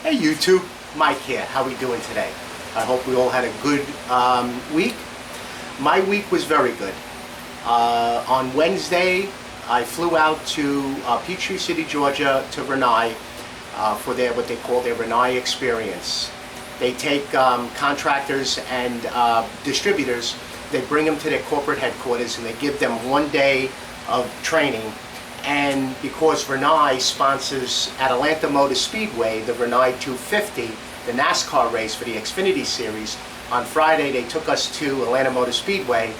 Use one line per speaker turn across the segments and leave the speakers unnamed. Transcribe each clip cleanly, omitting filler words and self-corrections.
Hey YouTube, Mike here. How we doing today? I hope we all had a good week. My week was very good. On Wednesday, I flew out to Peachtree City, Georgia, to Renai for what they call their Renai experience. They take contractors and distributors, they bring them to their corporate headquarters and they give them 1 day of training. And because Renai sponsors at Atlanta Motor Speedway the Renai 250, the NASCAR race for the Xfinity Series, on Friday they took us to Atlanta Motor Speedway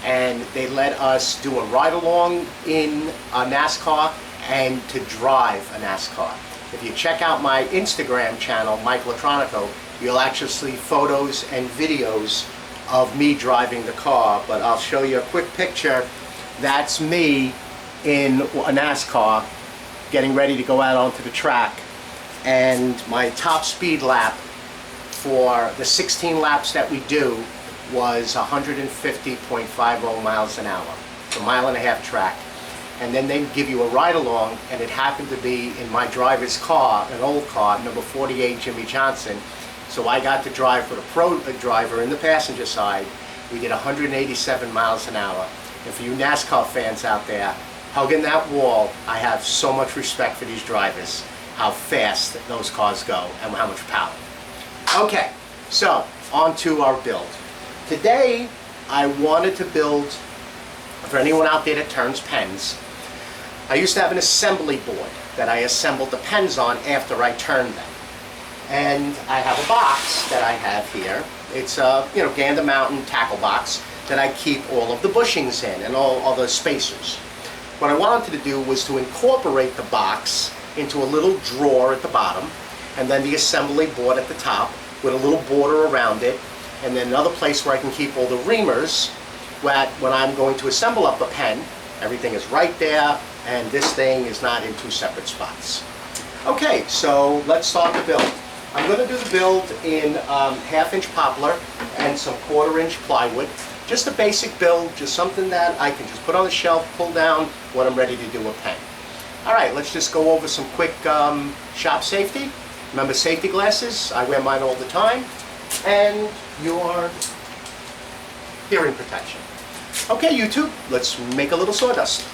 and they let us do a ride-along in a NASCAR and to drive a NASCAR. If you check out my Instagram channel, Mike Latronico, you'll actually see photos and videos of me driving the car, but I'll show you a quick picture. That's me in a NASCAR getting ready to go out onto the track, and my top speed lap for the 16 laps that we do was 150.50 miles an hour. It's a 1.5 mile track. And then they give you a ride along, and it happened to be in my driver's car, an old car, number 48 Jimmy Johnson. So I got to drive with a pro driver in the passenger side. We did 187 miles an hour. And for you NASCAR fans out there, hugging that wall, I have so much respect for these drivers, how fast those cars go and how much power. Okay, so on to our build. Today, I wanted to build, for anyone out there that turns pens, I used to have an assembly board that I assembled the pens on after I turned them. And I have a box that I have here. It's a Gander Mountain tackle box that I keep all of the bushings in and all the spacers. What I wanted to do was to incorporate the box into a little drawer at the bottom, and then the assembly board at the top with a little border around it, and then another place where I can keep all the reamers, when I'm going to assemble up a pen, everything is right there, and this thing is not in two separate spots. Okay, so let's start the build. I'm going to do the build in 1/2-inch poplar and some 1/4-inch plywood. Just a basic build, just something that I can just put on the shelf, pull down when I'm ready to do a pen. All right, let's just go over some quick shop safety. Remember safety glasses, I wear mine all the time, and your hearing protection. Okay, YouTube, let's make a little sawdust.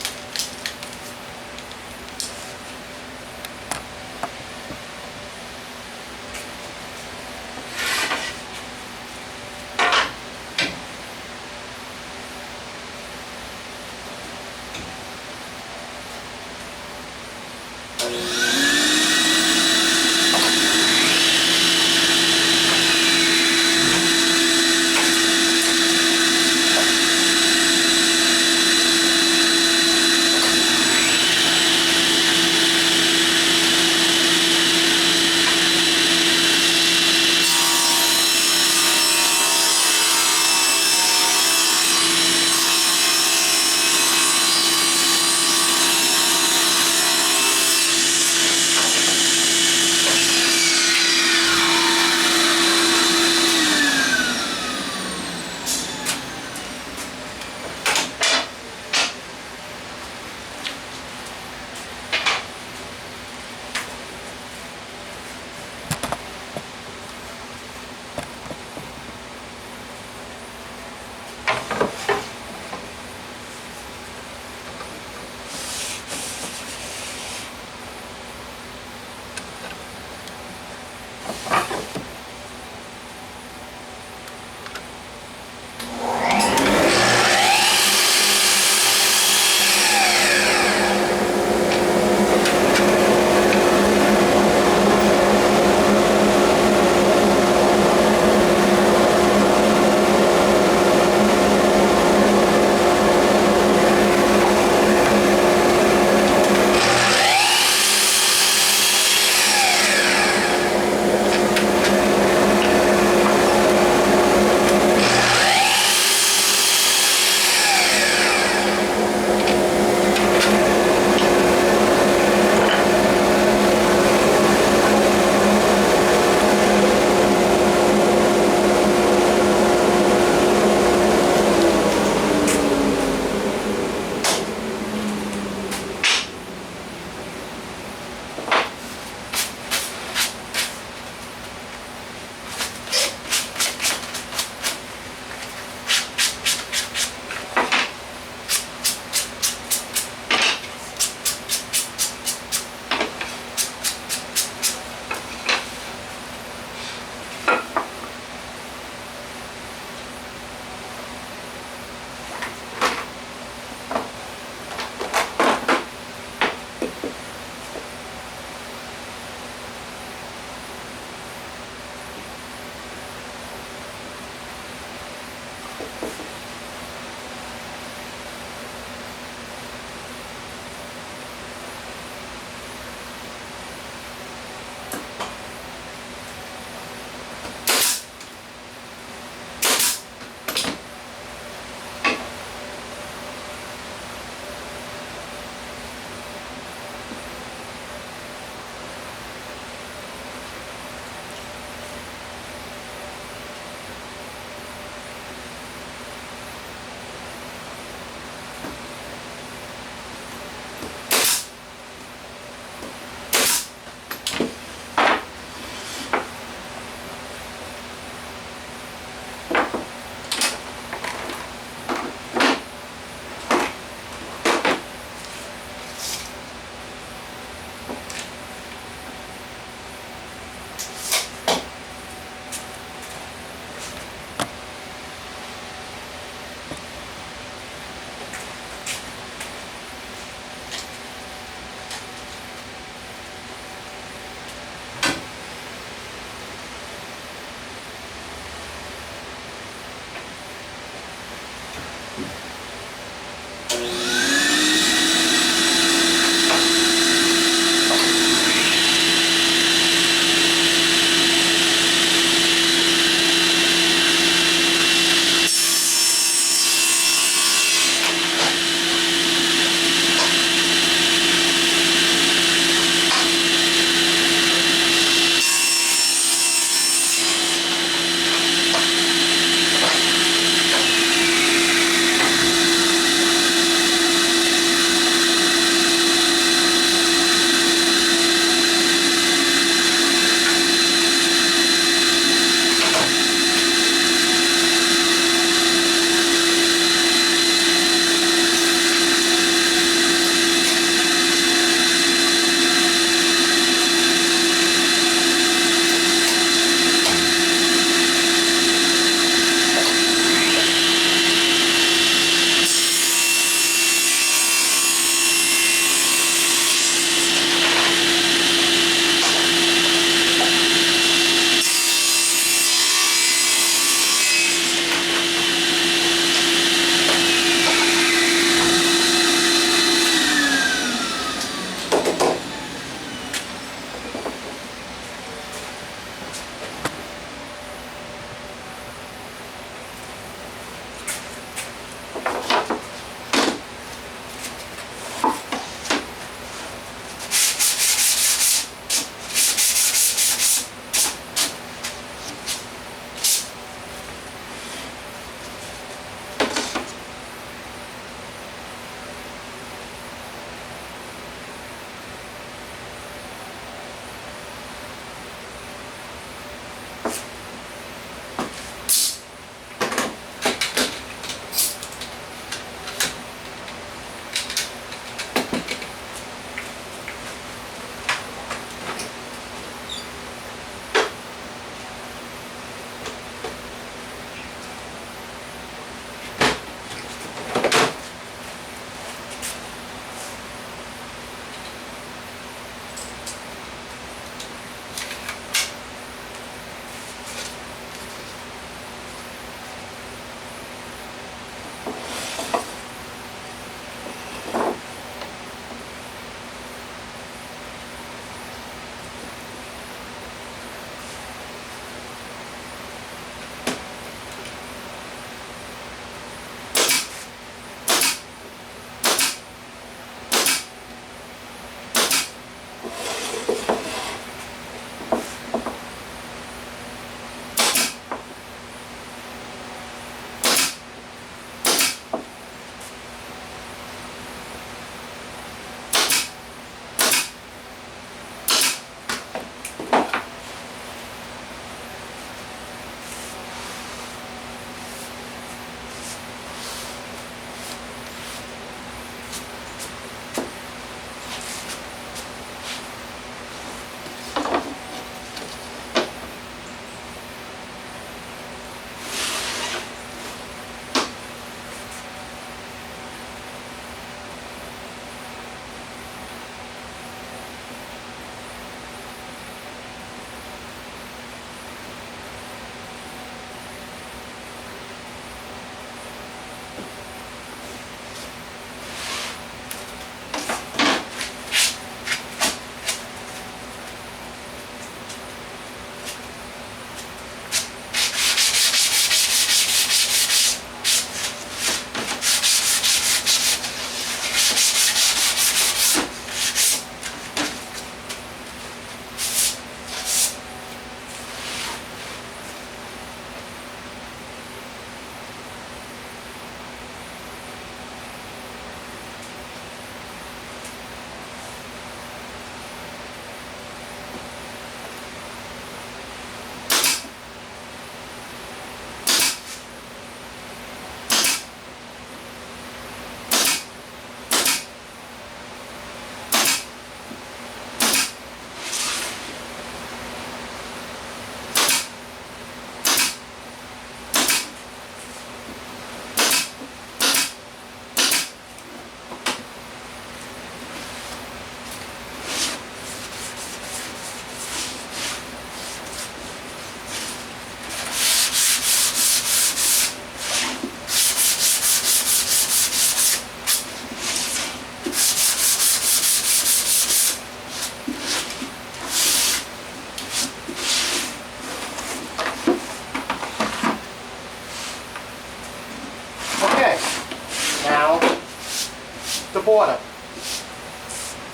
border.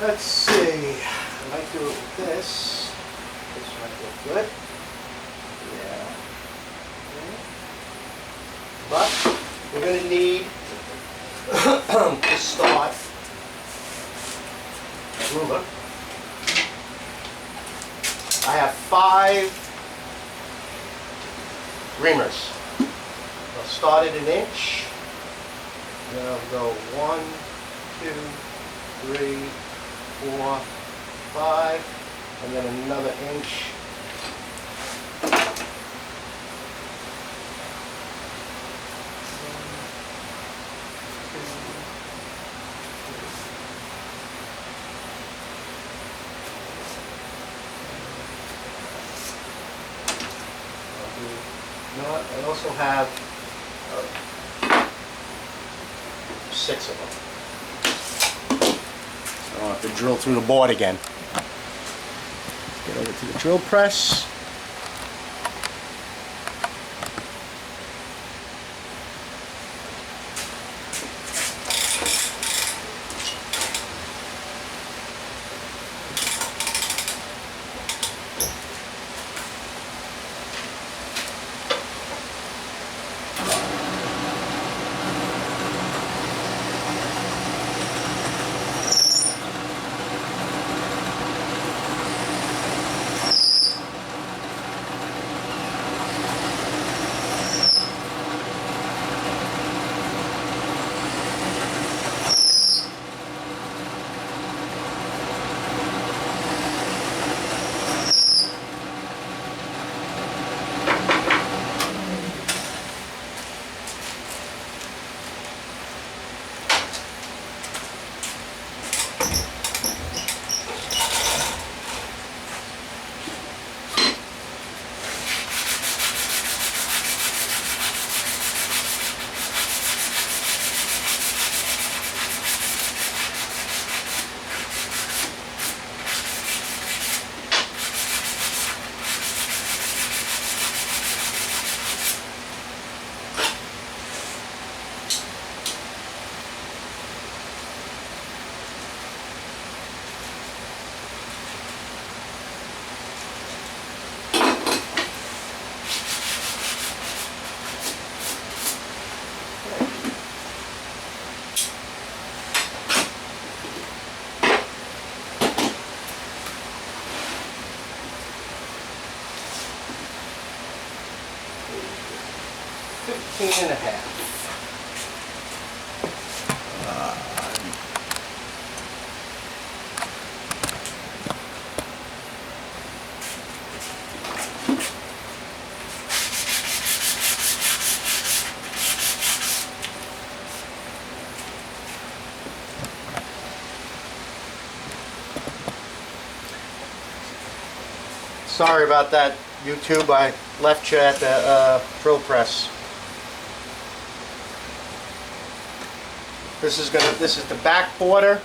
Let's see. I might do it with this. This might look good. Yeah. Okay. But we're going to need to start a ruler. I have 5 reamers. I'll start at 1 inch. Then I'll go 1, 2, 3, 4, 5, and then another inch. I also have 6 of them. So I don't have to drill through the board again. Get over to the drill press. And a half. Sorry about that, YouTube. I left you at the drill press. This is the back border.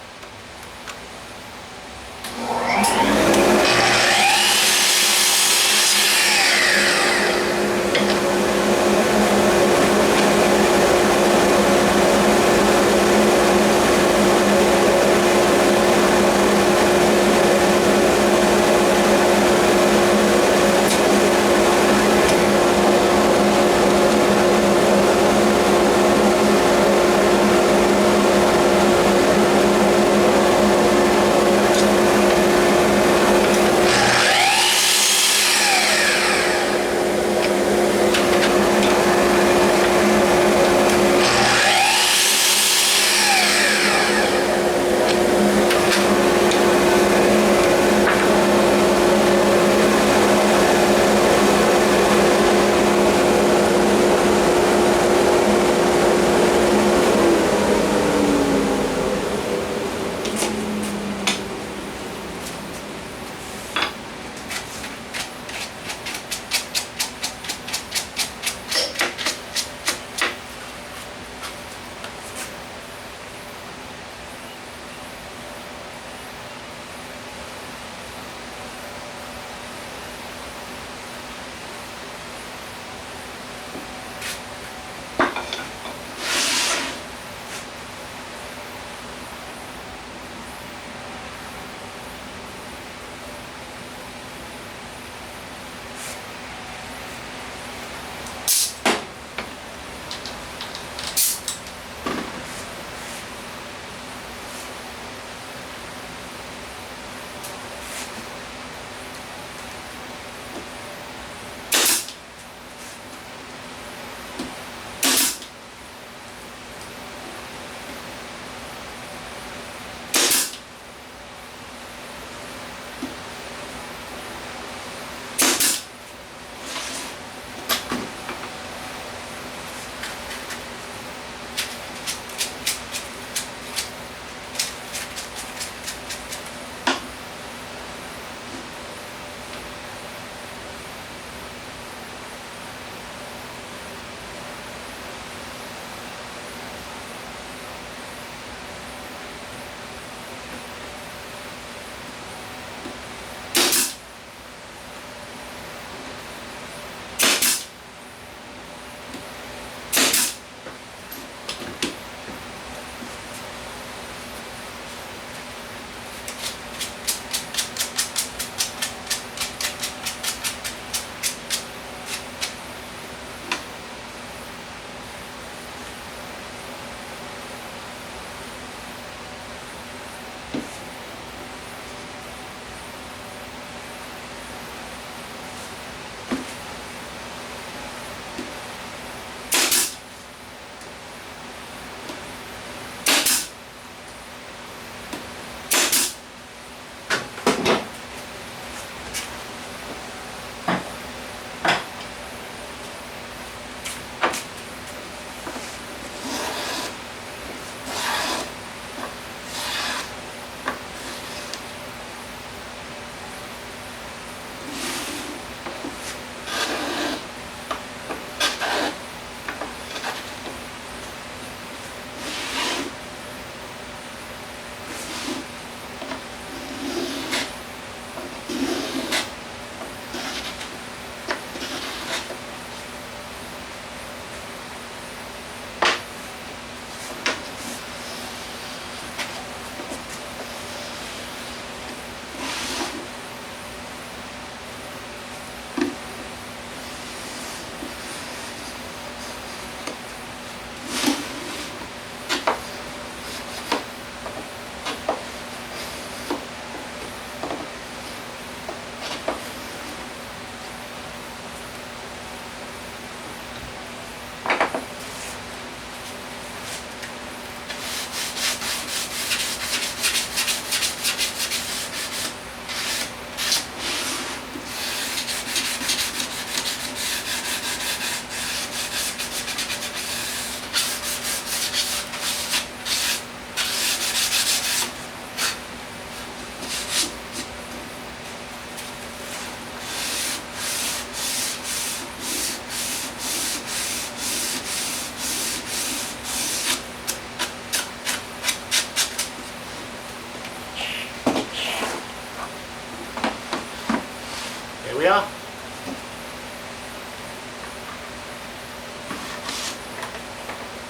Here we are.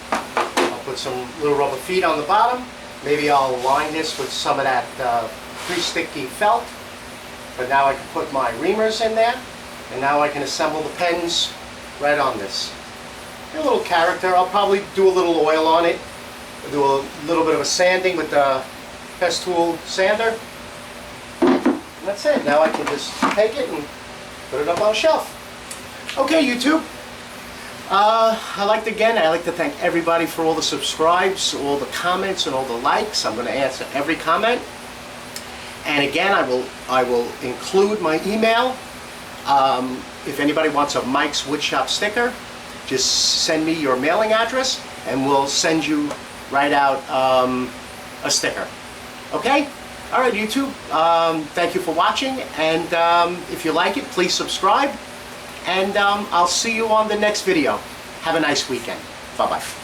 I'll put some little rubber feet on the bottom. Maybe I'll line this with some of that pre-sticky felt. But now I can put my reamers in there, and now I can assemble the pens right on this. A little character. I'll probably do a little oil on it. I'll do a little bit of a sanding with the Festool sander. And that's it. Now I can just take it and put it up on a shelf. Okay, YouTube. I'd like to thank everybody for all the subscribes, all the comments, and all the likes. I'm going to answer every comment. And again, I will include my email. If anybody wants a Mike's Woodshop sticker, just send me your mailing address, and we'll send you right out a sticker. Okay? All right, YouTube. Thank you for watching, and if you like it, please subscribe. And I'll see you on the next video. Have a nice weekend. Bye-bye.